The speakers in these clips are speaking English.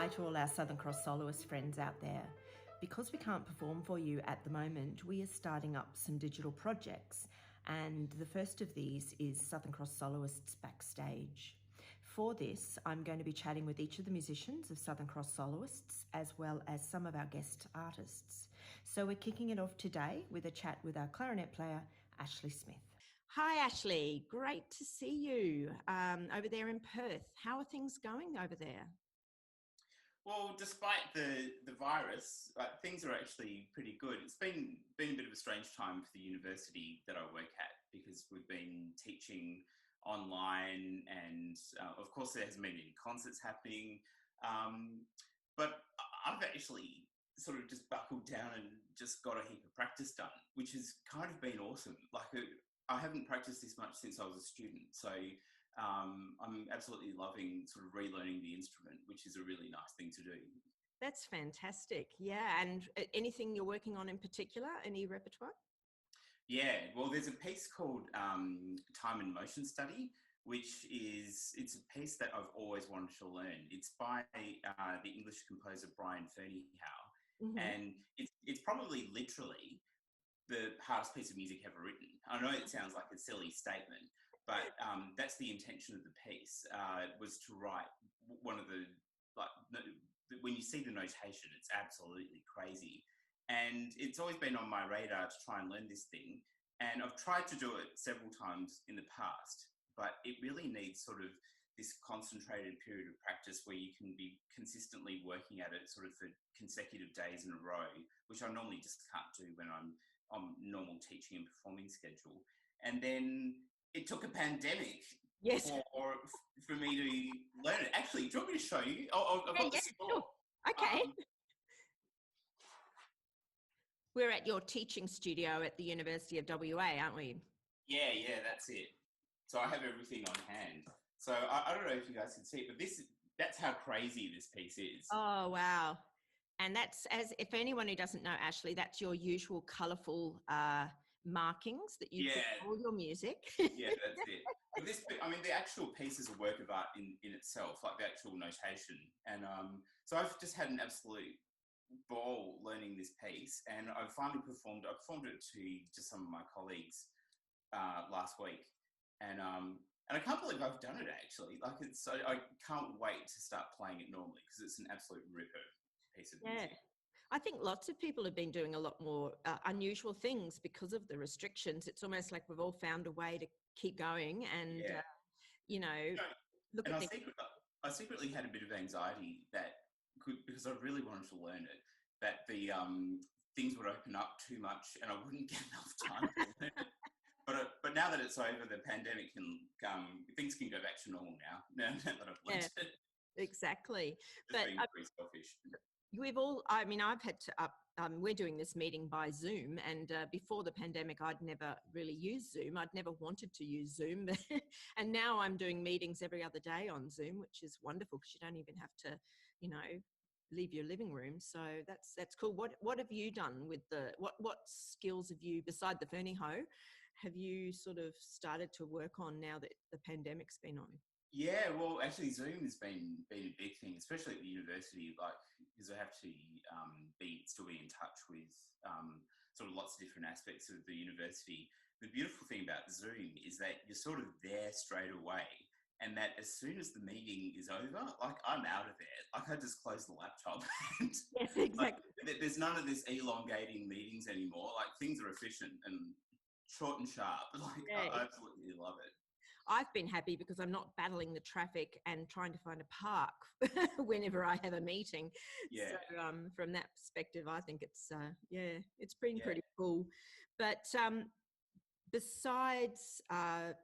Hi to all our Southern Cross soloist friends out there. Because we can't perform for you at the moment, we are starting up some digital projects, and the first of these is Southern Cross Soloists Backstage. For this, I'm going to be chatting with each of the musicians of Southern Cross Soloists, as well as some of our guest artists. So we're kicking it off today with a chat with our clarinet player, Ashley Smith. Hi, Ashley. Great to see you over there in Perth. How are things going over there? Well, despite the virus, things are actually pretty good. It's been a bit of a strange time for the university that I work at, because we've been teaching online, and of course there hasn't been any concerts happening. But I've actually sort of just buckled down and just got a heap of practice done, which has kind of been awesome. I haven't practiced this much since I was a student, so I'm absolutely loving sort of relearning the instrument, which is a really nice thing to do. That's fantastic. Yeah. And anything you're working on in particular? Any repertoire? Yeah, well, there's a piece called Time and Motion Study, it's a piece that I've always wanted to learn. It's by the English composer Brian Ferneyhough, Mm-hmm. and it's probably literally the hardest piece of music ever written. I know it sounds like a silly statement, but that's the intention of the piece, was to write one of the, when you see the notation, it's absolutely crazy. And it's always been on my radar to try and learn this thing. And I've tried to do it several times in the past, but it really needs sort of this concentrated period of practice where you can be consistently working at it sort of for consecutive days in a row, which I normally just can't do when I'm on normal teaching and performing schedule. And then it took a pandemic for me to learn it. Actually, do you want me to show you? I've got the score. Sure. Okay. We're at your teaching studio at the University of WA, aren't we? Yeah, that's it. So I have everything on hand. So I don't know if you guys can see it, but that's how crazy this piece is. Oh, wow. And that's, as if anyone who doesn't know, Ashley, that's your usual colourful markings that you put all your music. Yeah, that's it. But the actual piece is a work of art in itself, like the actual notation. And so I've just had an absolute ball learning this piece, and I performed it to some of my colleagues last week, and I can't believe I've done it actually. I can't wait to start playing it normally, because it's an absolute ripper piece of music. I think lots of people have been doing a lot more unusual things because of the restrictions. It's almost like we've all found a way to keep going, and look at I secretly had a bit of anxiety because I really wanted to learn it, that the things would open up too much and I wouldn't get enough time to learn it. But now that it's over, the pandemic things can go back to normal now that I've learned it. Exactly. But being very selfish. I've had to we're doing this meeting by Zoom, and before the pandemic, I'd never really used Zoom. I'd never wanted to use Zoom. And now I'm doing meetings every other day on Zoom, which is wonderful, because you don't even have to, leave your living room. So that's cool. What have you done with what skills have you, beside the Ferneyhough, have you sort of started to work on now that the pandemic's been on? Yeah, well, actually, Zoom has been a big thing, especially at the university, because I have to still be in touch with sort of lots of different aspects of the university. The beautiful thing about Zoom is that you're sort of there straight away, and that as soon as the meeting is over, I'm out of there. I just close the laptop. And, yes, exactly. There's none of this elongating meetings anymore. Things are efficient and short and sharp. I absolutely love it. I've been happy because I'm not battling the traffic and trying to find a park whenever I have a meeting. Yeah. So from that perspective, I think it's been pretty cool. But besides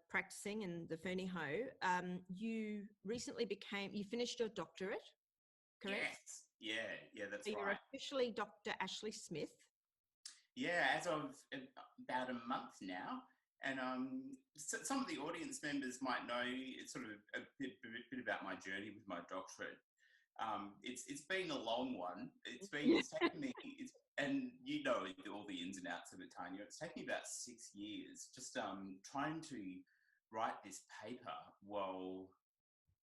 practicing in the Ferneyhough, you recently you finished your doctorate, correct? Yes. Yeah, that's so right. You're officially Dr. Ashley Smith. Yeah, as of about a month now. And some of the audience members might know it's sort of a bit about my journey with my doctorate. It's been a long one. It's taken me, and all the ins and outs of it, Tania. It's taken me about 6 years just trying to write this paper while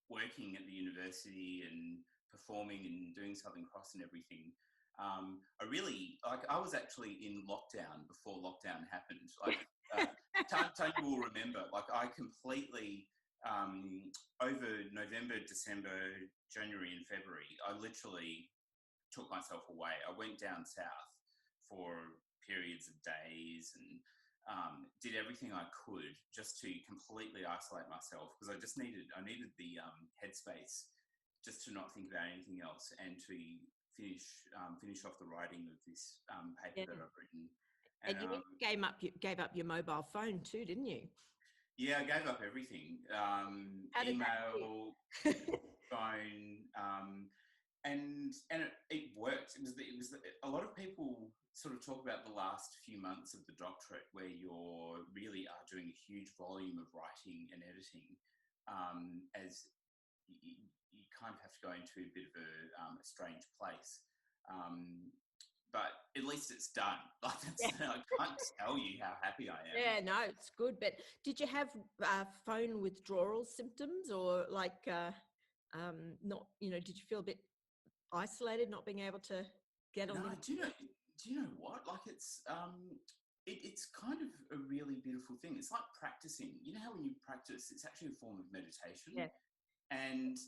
working at the university and performing and doing Southern Cross and everything, I was actually in lockdown before lockdown happened. Tanya will remember, I completely, over November, December, January and February, I literally took myself away. I went down south for periods of days and did everything I could just to completely isolate myself, because I needed the headspace just to not think about anything else and to finish off the writing of this paper that I've written. And you gave up your mobile phone too, didn't you? Yeah, I gave up everything. Email, phone, and it worked. It was a lot of people sort of talk about the last few months of the doctorate where you're really are doing a huge volume of writing and editing, as you kind of have to go into a bit of a strange place. But at least it's done. I can't tell you how happy I am. Yeah, no, it's good. But did you have phone withdrawal symptoms, or not? Did you feel a bit isolated, not being able to get on? No, do you know what? It's kind of a really beautiful thing. It's like practicing. You know how when you practice, it's actually a form of meditation. Yeah. And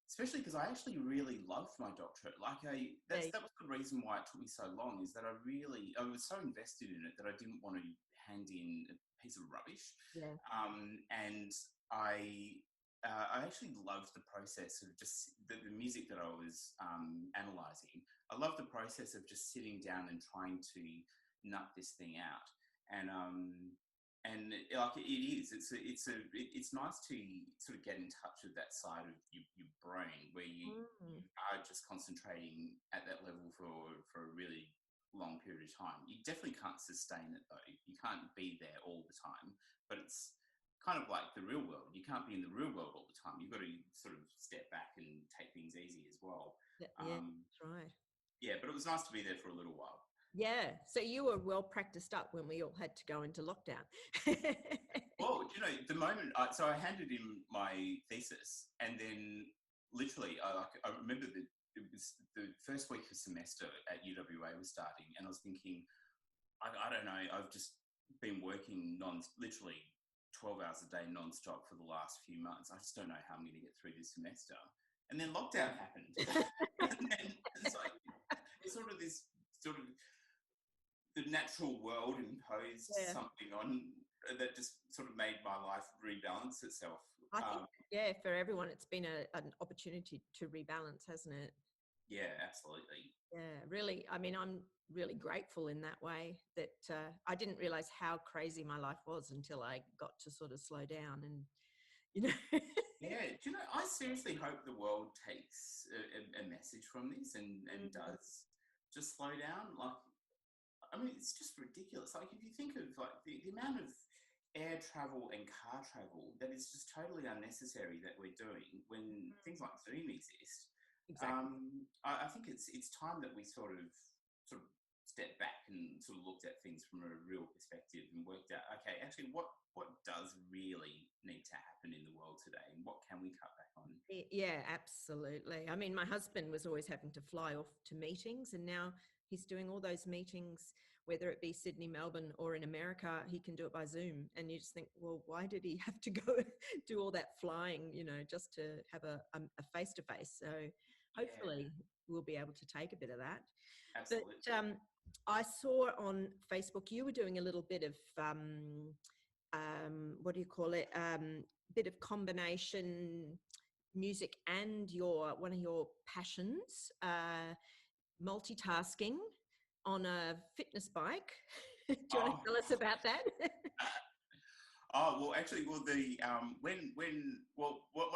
especially because I actually really loved my doctorate. That was the reason why it took me so long, is that I was so invested in it that I didn't want to hand in a piece of rubbish. Yeah. And I actually loved the process of just the music that I was analysing. I loved the process of just sitting down and trying to nut this thing out. And it is. It's nice to sort of get in touch with that side of your brain where you are just concentrating at that level for a really long period of time. You definitely can't sustain it though. You can't be there all the time. But it's kind of like the real world. You can't be in the real world all the time. You've got to sort of step back and take things easy as well. Yeah, that's right. Yeah, but it was nice to be there for a little while. Yeah, so you were well practiced up when we all had to go into lockdown. Well, the moment, so I handed in my thesis, and then literally, I remember that it was the first week of semester at UWA was starting, and I was thinking, I don't know, I've just been working literally 12 hours a day non-stop for the last few months. I just don't know how I'm going to get through this semester. And then lockdown happened. And then it's the natural world imposed something on that just sort of made my life rebalance itself. I think, for everyone, it's been an opportunity to rebalance, hasn't it? Yeah, absolutely. Yeah, really. I mean, I'm really grateful in that way that I didn't realize how crazy my life was until I got to sort of slow down and, Yeah, I seriously hope the world takes a message from this and does just slow down. It's just ridiculous. If you think of the amount of air travel and car travel that is just totally unnecessary that we're doing when things like Zoom exist. Exactly. I think it's time that we sort of stepped back and sort of looked at things from a real perspective and worked out, okay, actually what does really need to happen in the world today and what can we cut back on? Yeah, absolutely. I mean, my husband was always having to fly off to meetings, and now he's doing all those meetings, whether it be Sydney, Melbourne, or in America, he can do it by Zoom. And you just think, well, why did he have to go do all that flying, just to have a face-to-face? So hopefully we'll be able to take a bit of that. Absolutely. But I saw on Facebook you were doing a little bit of, what do you call it? Bit of combination music and one of your passions, multitasking on a fitness bike. Do you want to tell us about that? Well, actually, one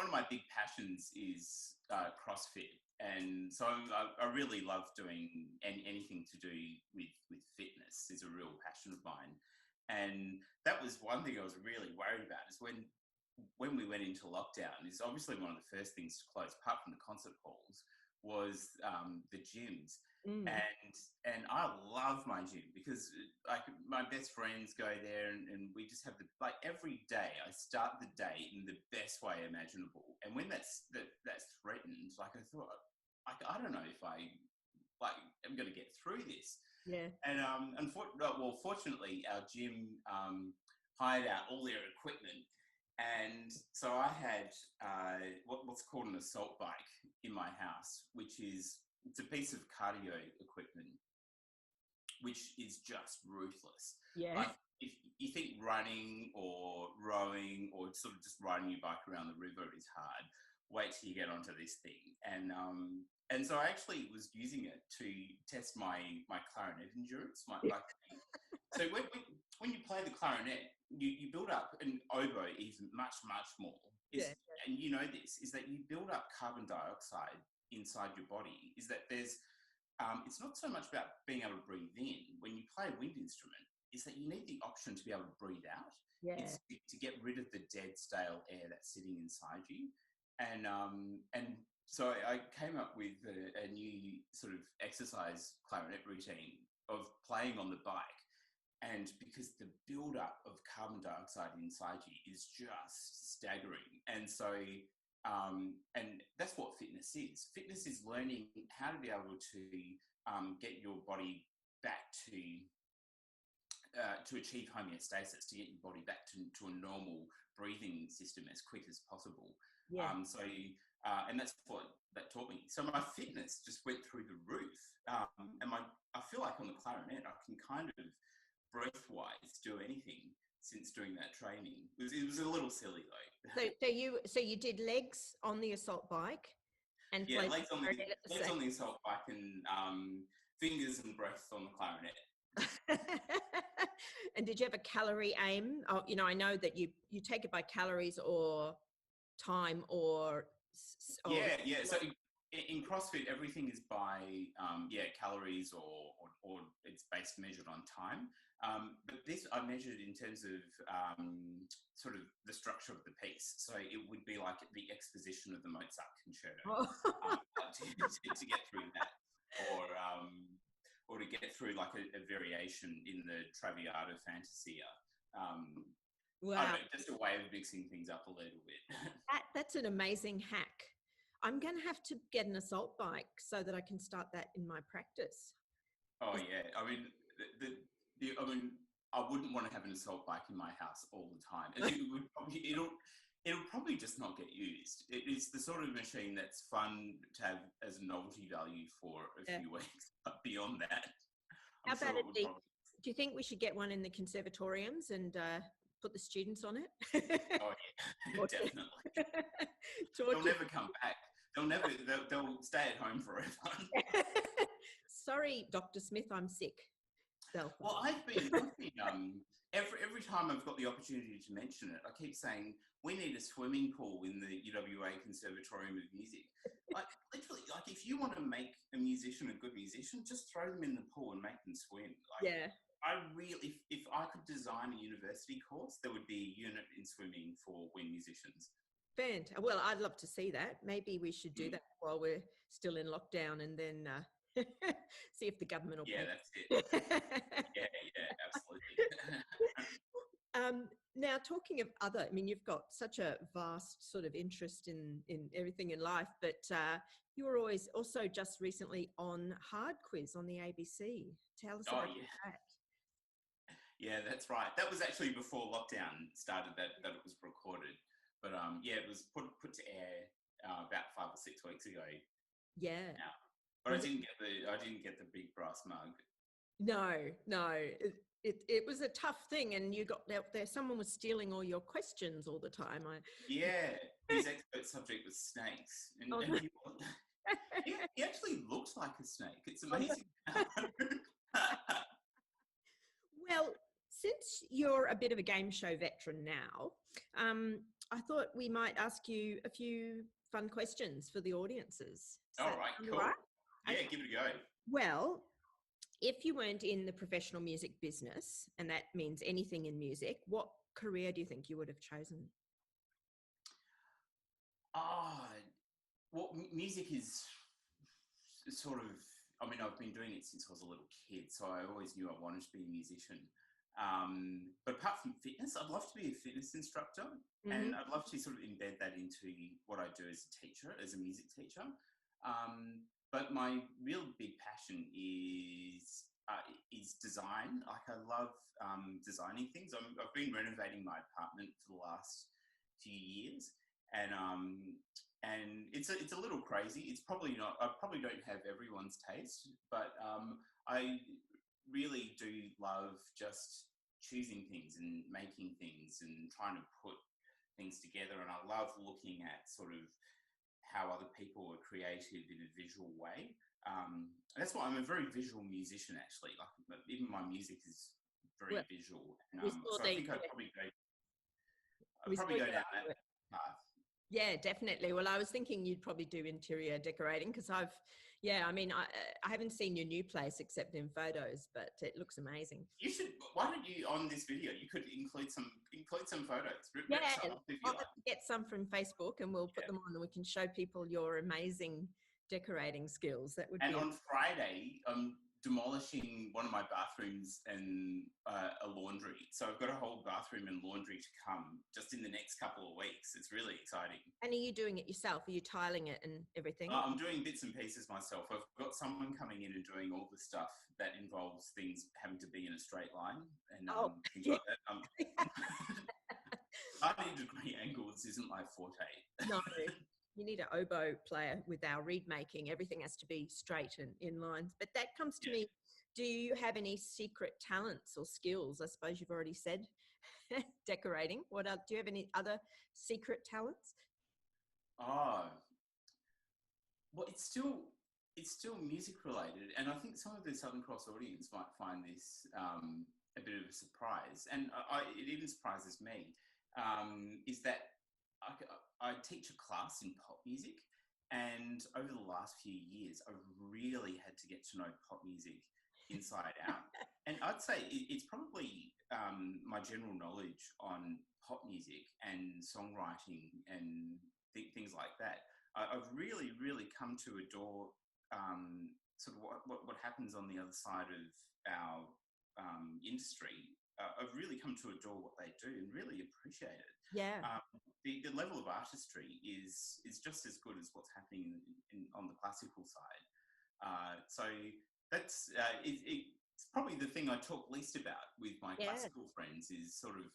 of my big passions is CrossFit, and so I really love doing anything to do with fitness. Is a real passion of mine, and that was one thing I was really worried about. Is when we went into lockdown. Is obviously one of the first things to close, apart from the concert halls, was the gyms. Mm. And I love my gym because like my best friends go there and we just have every day I start the day in the best way imaginable. And when that's threatened, like I thought, I don't know if I'm going to get through this. Yeah. And fortunately, our gym hired out all their equipment, and so I had what's called an assault bike in my house, it's a piece of cardio equipment, which is just ruthless. Yeah. Like if you think running or rowing or sort of just riding your bike around the river is hard, wait till you get onto this thing. And so I actually was using it to test my clarinet endurance. So when you play the clarinet, you build up, and oboe even much more. And you know this, is that you build up carbon dioxide inside your body. Is that there's it's not so much about being able to breathe in. When you play a wind instrument, is that you need the option to be able to breathe out. Yeah. It's to get rid of the dead, stale air that's sitting inside you. And so I came up with a new sort of exercise clarinet routine of playing on the bike. And because the build-up of carbon dioxide inside you is just staggering. And so, and that's what fitness is. Fitness is learning how to be able to get your body back to achieve homeostasis, to get your body back to a normal breathing system as quick as possible. Yeah. And that's what that taught me. So my fitness just went through the roof. And I feel like on the clarinet, I can kind of breath-wise do anything since doing that training. It was a little silly though. So you did legs on the assault bike, and legs on the assault bike, and fingers and breath on the clarinet. And did you have a calorie aim? Oh, I know that you take it by calories or time or yeah. So in CrossFit, everything is by calories or it's measured on time. But this I measured in terms of sort of the structure of the piece. So it would be like the exposition of the Mozart concerto to get through that, or to get through like a variation in the Traviata Fantasia. Wow. I don't know, just a way of mixing things up a little bit. That's an amazing hack. I'm going to have to get an assault bike so that I can start that in my practice. Oh yeah, I mean, I wouldn't want to have an assault bike in my house all the time. It'll probably just not get used. It's the sort of machine that's fun to have as a novelty value for a few weeks. But beyond that, how about do you think we should get one in the conservatoriums and put the students on it? Oh yeah, definitely. They'll never come back. They'll stay at home forever. Sorry, Dr. Smith, I'm sick. Well, I've been every time I've got the opportunity to mention it, I keep saying we need a swimming pool in the UWA Conservatorium of Music. Like literally, like if you want to make a musician a good musician, just throw them in the pool and make them swim. If I could design a university course, there would be a unit in swimming for wind musicians. Well, I'd love to see that. Maybe we should do that while we're still in lockdown, and then see if the government will pay. That's it. yeah, absolutely. Now, talking of you've got such a vast sort of interest in everything in life, but you were always also just recently on Hard Quiz on the ABC. Tell us about that. Yeah, that's right. That was actually before lockdown started that it was recorded. But it was put to air about 5 or 6 weeks ago. Yeah. Now. But I didn't get the big brass mug. No. It was a tough thing, and you got there. Someone was stealing all your questions all the time. His expert subject was snakes, and he actually looks like a snake. It's amazing. Well, since you're a bit of a game show veteran now, I thought we might ask you a few fun questions for the audiences. All right, cool. Right? Yeah, give it a go. Well, if you weren't in the professional music business, and that means anything in music, what career do you think you would have chosen? Well, music is sort of, I mean, I've been doing it since I was a little kid, so I always knew I wanted to be a musician. But apart from fitness, I'd love to be a fitness instructor, and I'd love to sort of embed that into what I do as a teacher, as a music teacher. But my real big passion is design. Like, I love designing things. I've been renovating my apartment for the last few years, and it's a little crazy. It's probably not. I probably don't have everyone's taste, but I really do love just choosing things and making things and trying to put things together. And I love looking at sort of how other people are creative in a visual way. That's why I'm a very visual musician, actually. Like, even my music is very visual. And, so I think I'd probably go down that path. Yeah, definitely. Well, I was thinking you'd probably do interior decorating because I haven't seen your new place except in photos, but it looks amazing. You should. Why don't you, on this video, you could include some photos. Yeah, I'll have to get some from Facebook and we'll put them on, and we can show people your amazing decorating skills. That would be. And on Friday, I'm demolishing one of my bathrooms and a laundry. So I've got a whole bathroom and laundry to come just in the next couple of weeks. It's really exciting. And are you doing it yourself? Are you tiling it and everything? I'm doing bits and pieces myself. I've got someone coming in and doing all the stuff that involves things having to be in a straight line and things like that. 90-degree angles isn't my forte. No. You need an oboe player with our reed making. Everything has to be straight and in lines. But that comes to me. Do you have any secret talents or skills? I suppose you've already said decorating. Do you have any other secret talents? Oh, well, it's still music related, and I think some of the Southern Cross audience might find this a bit of a surprise, and it even surprises me. Is that I teach a class in pop music, and over the last few years, I've really had to get to know pop music inside out. And I'd say it's probably my general knowledge on pop music and songwriting and things like that. I've really, really come to adore sort of what happens on the other side of our industry. I've really come to adore what they do and really appreciate it. Yeah. The level of artistry is just as good as what's happening on the classical side. So that's it's probably the thing I talk least about with my classical friends is sort of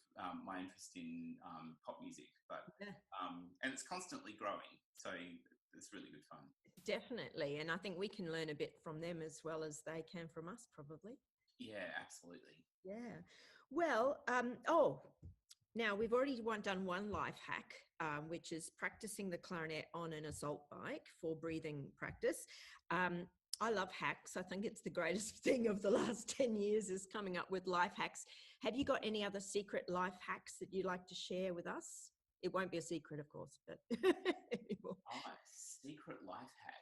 my interest in pop music, but and it's constantly growing. So it's really good fun. Definitely, and I think we can learn a bit from them as well as they can from us, probably. Yeah, absolutely. Yeah. Well, now we've already done one life hack, which is practicing the clarinet on an assault bike for breathing practice. I love hacks. I think it's the greatest thing of the last 10 years is coming up with life hacks. Have you got any other secret life hacks that you'd like to share with us? It won't be a secret, of course, but secret life hack.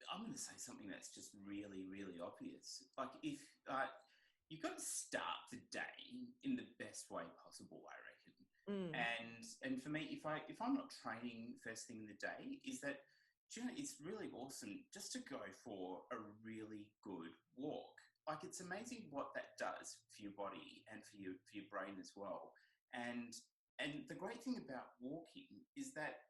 I'm going to say something that's just really, really obvious. Like, if you've got to start the day in the best way possible, I reckon. And for me, if I'm not training first thing in the day, is that, it's really awesome just to go for a really good walk. Like, it's amazing what that does for your body and for your brain as well. And the great thing about walking is that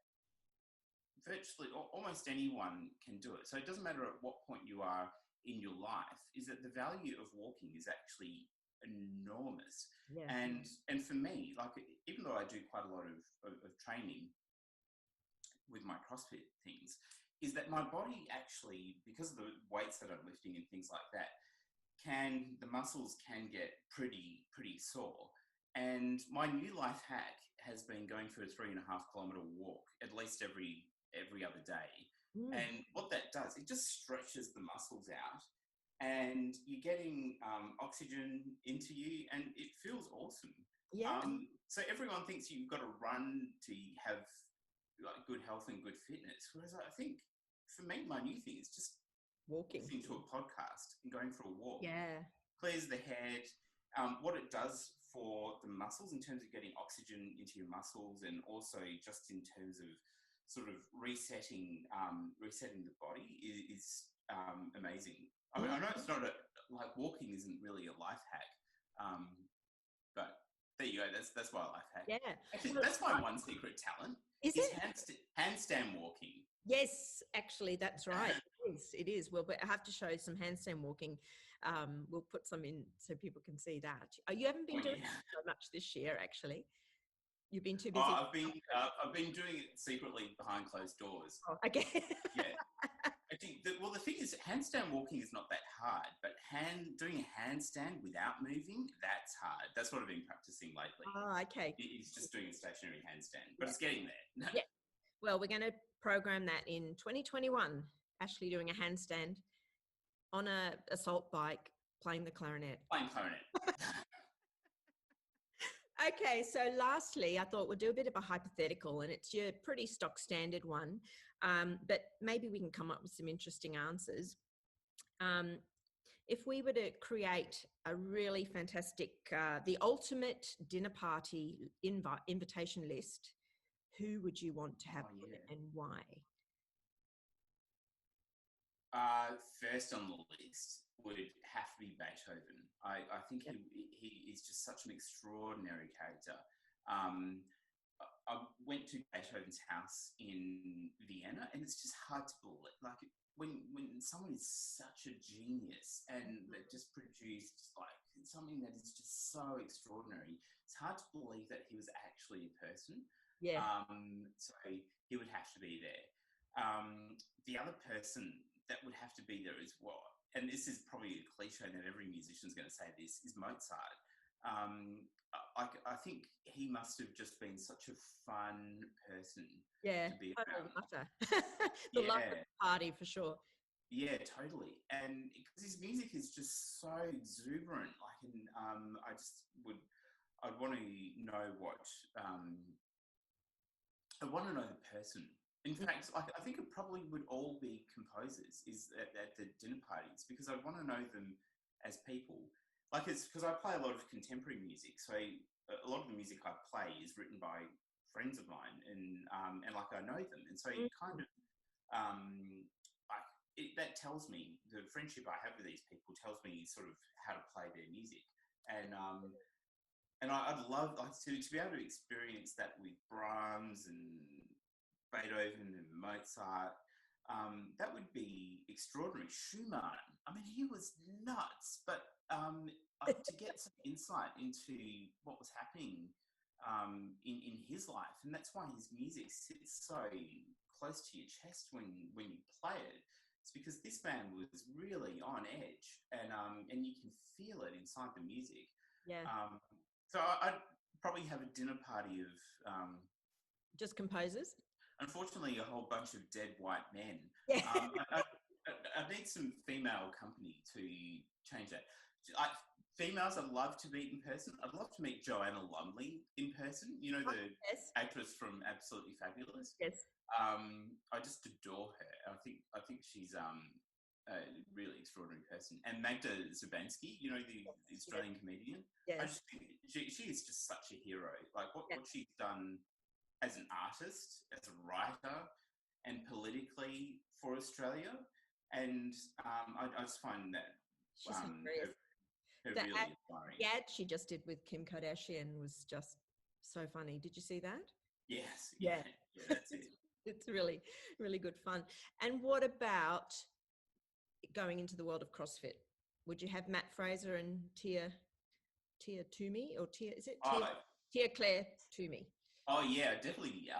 virtually almost anyone can do it. So it doesn't matter at what point you are in your life, is that the value of walking is actually enormous. Yeah. And for me, like, even though I do quite a lot of training with my CrossFit things, is that my body actually, because of the weights that I'm lifting and things like that, the muscles can get pretty sore. And my new life hack has been going for a 3.5 kilometer walk at least every other day. And what that does, it just stretches the muscles out and you're getting oxygen into you and it feels awesome. Yeah. So everyone thinks you've got to run to have like good health and good fitness. Whereas I think for me, my new thing is just walking, listening to a podcast and going for a walk. Yeah. Clears the head. What it does for the muscles in terms of getting oxygen into your muscles and also just in terms of sort of resetting the body is amazing. I mean, I know it's not like walking isn't really a life hack, but there you go. That's my life hack. Yeah. Actually, that's my one secret talent. Is it? Handstand walking. Yes, actually, that's right. It is. Well, but I have to show some handstand walking. We'll put some in so people can see that. You haven't been doing so much this year, actually. You've been too busy. I've been doing it secretly behind closed doors. Oh, okay. Yeah. Actually, the thing is, handstand walking is not that hard, but doing a handstand without moving, that's hard. That's what I've been practicing lately. Oh, okay. It's just doing a stationary handstand, but it's getting there. Yeah. Well, we're going to program that in 2021. Ashley doing a handstand on a assault bike, playing the clarinet. Playing clarinet. Okay, so lastly, I thought we'll do a bit of a hypothetical, and it's your pretty stock standard one, but maybe we can come up with some interesting answers. If we were to create a really fantastic, the ultimate dinner party invitation list, who would you want to have on it and why? First on the list would have to be Beethoven. I think he is just such an extraordinary character. I went to Beethoven's house in Vienna, and it's just hard to believe. Like when someone is such a genius and that just produced like something that is just so extraordinary, it's hard to believe that he was actually a person. Yeah. So he would have to be there. The other person that would have to be there as well, and this is probably a cliche that every musician's going to say this, is Mozart. I think he must have just been such a fun person to be around. The love of the party for sure. Yeah, totally. And because his music is just so exuberant, like, and I'd want to know I want to know the person. In fact, I think it probably would all be composers at the dinner parties, because I'd want to know them as people. Like, it's because I play a lot of contemporary music, so a lot of the music I play is written by friends of mine, and like I know them, and so you kind of that tells me, the friendship I have with these people tells me sort of how to play their music, and I'd love to be able to experience that with Brahms and Beethoven and Mozart. That would be extraordinary. Schumann, I mean, he was nuts, but to get some insight into what was happening in his life, and that's why his music sits so close to your chest when you play it. It's because this man was really on edge, and you can feel it inside the music. Yeah. So I'd probably have a dinner party of just composers. Unfortunately, a whole bunch of dead white men. Yeah. I need some female company to change that. Females I'd love to meet in person. I'd love to meet Joanna Lumley in person. You know, the actress from Absolutely Fabulous? Yes. I just adore her. I think she's a really extraordinary person. And Magda Zubanski, you know, the Australian comedian. Yes. I just think she is just such a hero. Like what she's done as an artist, as a writer, and politically for Australia. And I just find that her really inspiring. The ad she just did with Kim Kardashian was just so funny. Did you see that? Yes. Yeah, that's it. It's really, really good fun. And what about going into the world of CrossFit? Would you have Matt Fraser and Tia Toomey, or Tia? Is it Tia Claire Toomey? Oh yeah, definitely.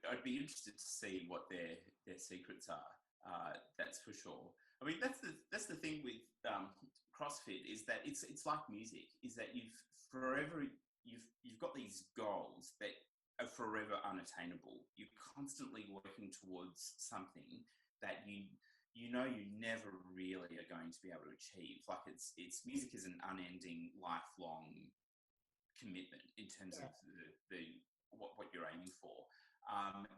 I'd be interested to see what their secrets are. That's for sure. I mean, that's the thing with CrossFit, is that it's like music. Is that you've got these goals that are forever unattainable. You're constantly working towards something that you know you never really are going to be able to achieve. Like it's music is an unending, lifelong commitment in terms of what you're aiming for,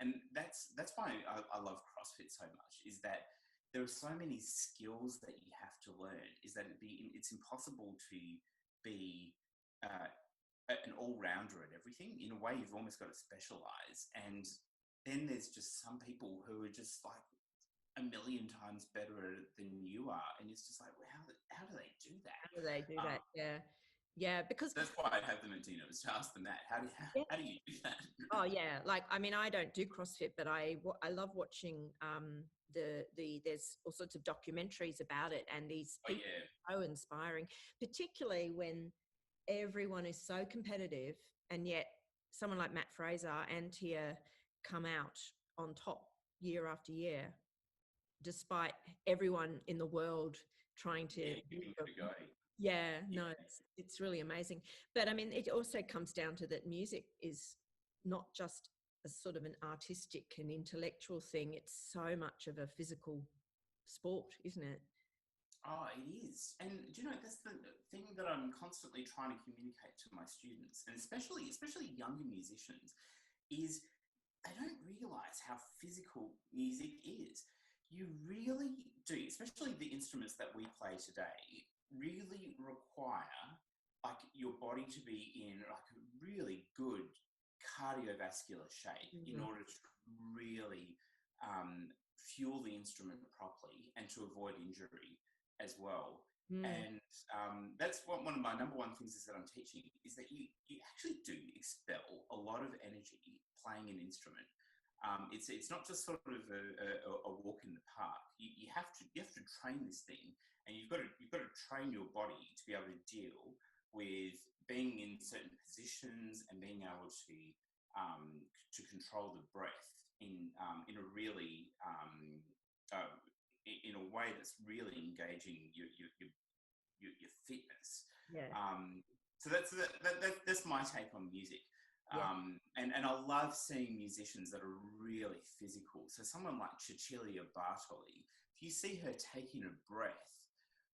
and that's why I love CrossFit so much. Is that there are so many skills that you have to learn. Is that it's impossible to be an all-rounder at everything. In a way, you've almost got to specialize, and then there's just some people who are just like a million times better at it than you are, and it's just like, well, how do they do that? How do they do that? Yeah, because that's why I'd have them at dinner, was to ask them that. How do you do that? Oh yeah, like I mean, I don't do CrossFit, but I love watching there's all sorts of documentaries about it, and these people are so inspiring, particularly when everyone is so competitive, and yet someone like Matt Frazer and Tia come out on top year after year, despite everyone in the world trying to giving it a go. Yeah, no, it's really amazing. But I mean, it also comes down to that music is not just a sort of an artistic and intellectual thing. It's so much of a physical sport, isn't it? Oh, it is. And do you know, that's the thing that I'm constantly trying to communicate to my students, and especially younger musicians, is they don't realise how physical music is. You really do, especially the instruments that we play today, really require like your body to be in like a really good cardiovascular shape in order to really fuel the instrument properly and to avoid injury as well. And that's one of my number one things is that I'm teaching, is that you actually do expel a lot of energy playing an instrument. It's not just sort of a walk in the park. You have to train this thing, and you've got to train your body to be able to deal with being in certain positions and being able to control the breath in a really in a way that's really engaging your fitness. Yeah. So that's my take on music. And I love seeing musicians that are really physical. So someone like Cecilia Bartoli, if you see her taking a breath,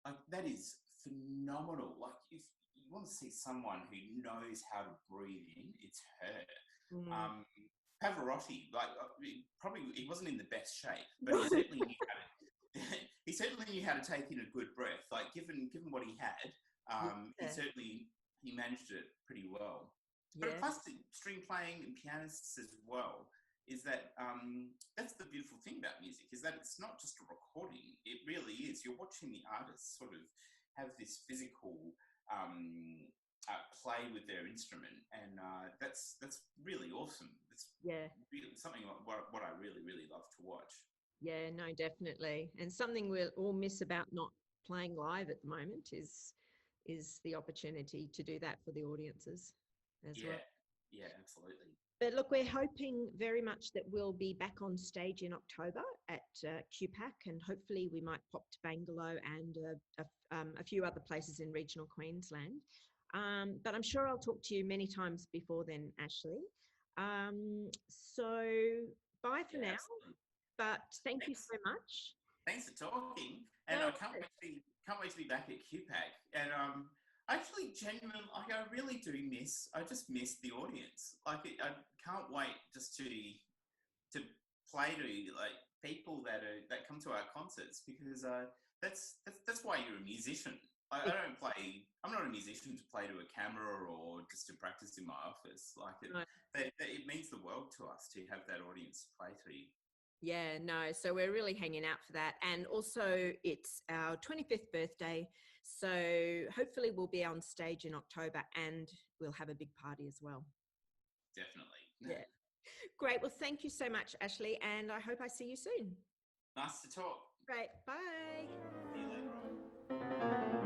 like that is phenomenal. Like if you want to see someone who knows how to breathe in, it's her. Pavarotti, like probably he wasn't in the best shape, but he certainly knew how to take in a good breath. Like given what he had, he managed it pretty well. But plus string playing and pianists as well, is that that's the beautiful thing about music, is that it's not just a recording. It really is. You're watching the artists sort of have this physical play with their instrument, and that's really awesome. It's really something like what I really, really love to watch. Yeah, no, definitely. And something we'll all miss about not playing live at the moment is the opportunity to do that for the audiences as well. Yeah, absolutely. But look, we're hoping very much that we'll be back on stage in October at QPAC, and hopefully we might pop to Bangalore and a few other places in regional Queensland. But I'm sure I'll talk to you many times before then, Ashley. So bye for now. Absolutely. But thank you so much. Thanks for talking, and I can't wait to be back at QPAC. And actually, genuinely, like I really do miss. I just miss the audience. Like I can't wait just to play to like people that come to our concerts, because that's why you're a musician. I don't play. I'm not a musician to play to a camera or just to practice in my office. Like it means the world to us to have that audience play to you. Yeah, no, so we're really hanging out for that. And also it's our 25th birthday. So hopefully we'll be on stage in October and we'll have a big party as well. Definitely. Yeah. Great. Well, thank you so much, Ashley. And I hope I see you soon. Nice to talk. Great. Bye. See you later on.